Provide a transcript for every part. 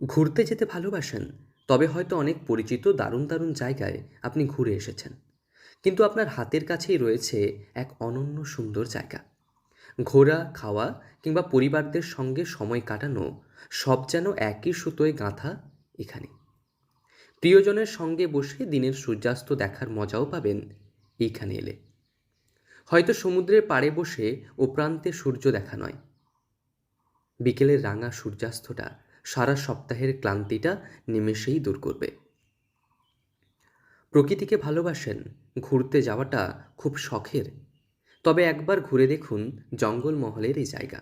ঘুরতে যেতে ভালোবাসেন, তবে হয়তো অনেক পরিচিত দারুণ দারুণ জায়গায় আপনি ঘুরে এসেছেন, কিন্তু আপনার হাতের কাছেই রয়েছে এক অনন্য সুন্দর জায়গা। ঘোরা, খাওয়া কিংবা পরিবারদের সঙ্গে সময় কাটানো, সব যেন একই সুতোয় গাঁথা এখানে। প্রিয়জনের সঙ্গে বসে দিনের সূর্যাস্ত দেখার মজাও পাবেন এইখানে এলে। হয়তো সমুদ্রের পাড়ে বসে ও প্রান্তে সূর্য দেখা নয়, বিকেলের রাঙা সূর্যাস্তটা সারা সপ্তাহের ক্লান্তিটা নিমেষেই দূর করবে। প্রকৃতিকে ভালোবাসেন, ঘুরতে যাওয়াটা খুব শখের, তবে একবার ঘুরে দেখুন জঙ্গলমহলের এই জায়গা।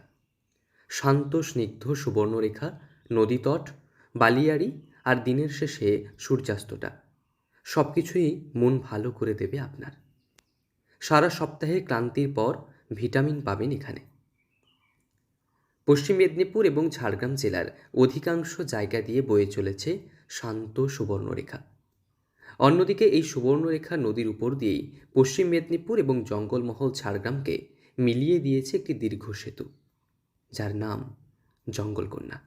শান্ত স্নিগ্ধ সুবর্ণরেখা, নদীতট, বালিয়াড়ি আর দিনের শেষে সূর্যাস্তটা, সব কিছুই মন ভালো করে দেবে আপনার। সারা সপ্তাহের ক্লান্তির পর ভিটামিন পাবেন এখানে। পশ্চিম মেদিনীপুর এবং ঝাড়গ্রাম জেলার অধিকাংশ জায়গা দিয়ে বয়ে চলেছে শান্ত সুবর্ণরেখা। অন্যদিকে এই সুবর্ণরেখা নদীর উপর দিয়েই পশ্চিম মেদিনীপুর এবং জঙ্গলমহল ঝাড়গ্রামকে মিলিয়ে দিয়েছে একটি দীর্ঘ সেতু, যার নাম জঙ্গলকন্যা।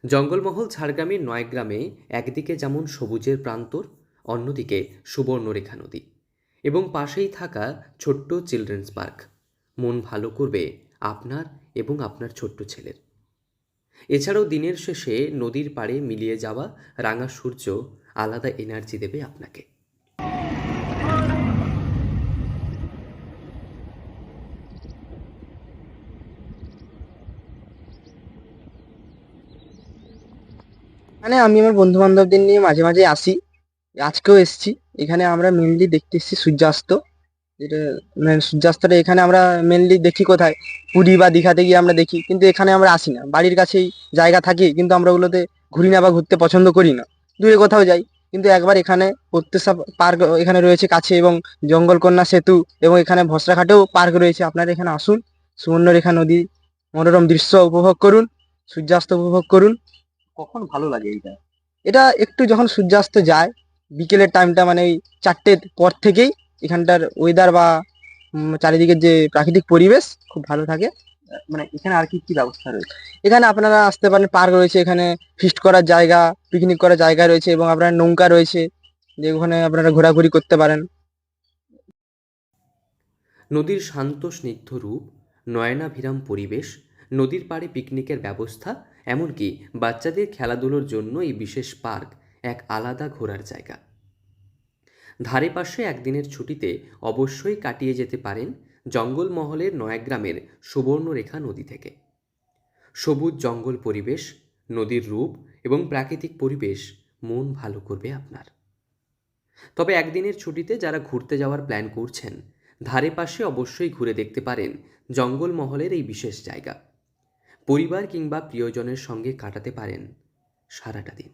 জঙ্গলমহল ঝাড়গ্রামের নয়গ্রামে একদিকে যেমন সবুজের প্রান্তর, অন্যদিকে সুবর্ণরেখা নদী এবং পাশেই থাকা ছোট্ট চিলড্রেন্স পার্ক মন ভালো করবে আপনার এবং আপনার ছোট্ট ছেলের। এছাড়াও দিনের শেষে নদীর পাড়ে মিলিয়ে যাওয়া রাঙা সূর্য আলাদা এনার্জি দেবে আপনাকে। মানে আমি আমার বন্ধু বান্ধবদের নিয়ে মাঝে মাঝে আসি। আজকেও এসেছি। এখানে আমরা মেনলি দেখতে এসেছি সূর্যাস্ত। যেটা মানে সূর্যাস্তটা এখানে আমরা মেনলি দেখি কোথায়, পুরী বা দীঘাতে গিয়ে আমরা দেখি, কিন্তু এখানে আমরা আসি না। বাড়ির কাছেই জায়গা থাকে, কিন্তু আমরা ওগুলোতে ঘুরি না বা ঘুরতে পছন্দ করি না। দূরে কোথাও যাই, কিন্তু একবার এখানে প্রত্যেকটা পার্ক এখানে রয়েছে কাছে, এবং জঙ্গলকন্যা সেতু, এবং এখানে ভসরাঘাটেও পার্ক রয়েছে। আপনারা এখানে আসুন, সুবর্ণরেখা নদী মনোরম দৃশ্য উপভোগ করুন, সূর্যাস্ত উপভোগ করুন। কখন ভালো লাগে এইটা? এটা একটু যখন সূর্যাস্ত যায়, বিকেলের টাইমটা, মানে ওই 4টের পর থেকেই এখানটার ওয়েদার বা চারিদিকের যে প্রাকৃতিক পরিবেশ খুব ভালো থাকে। মানে এখানে আর কি কি ব্যবস্থা রয়েছে? এখানে আপনারা আসতে পারেন, পার্ক রয়েছে এখানে, ফিস্ট করার জায়গা, পিকনিক করার জায়গা রয়েছে, এবং আপনার নৌকা রয়েছে, যে ওখানে আপনারা ঘোরাঘুরি করতে পারেন। নদীর শান্ত স্নিগ্ধ রূপ, নয়নাভিরাম পরিবেশ, নদীর পাড়ে পিকনিকের ব্যবস্থা, এমনকি বাচ্চাদের খেলাধুলোর জন্য এই বিশেষ পার্ক এক আলাদা ঘোরার জায়গা। ধারে পাশে একদিনের ছুটিতে অবশ্যই কাটিয়ে যেতে পারেন জঙ্গলমহলের নয়াগ্রামের সুবর্ণরেখা নদী থেকে। সবুজ জঙ্গল পরিবেশ, নদীর রূপ এবং প্রাকৃতিক পরিবেশ মন ভালো করবে আপনার। তবে একদিনের ছুটিতে যারা ঘুরতে যাওয়ার প্ল্যান করছেন, ধারে পাশে অবশ্যই ঘুরে দেখতে পারেন জঙ্গলমহলের এই বিশেষ জায়গা। পরিবার কিংবা প্রিয়জনের সঙ্গে কাটাতে পারেন সারাটা দিন।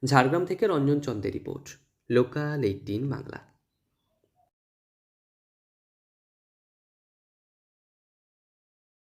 ঝাড়গ্রাম থেকে রঞ্জন চন্দের রিপোর্ট, লোকাল 18 বাংলা।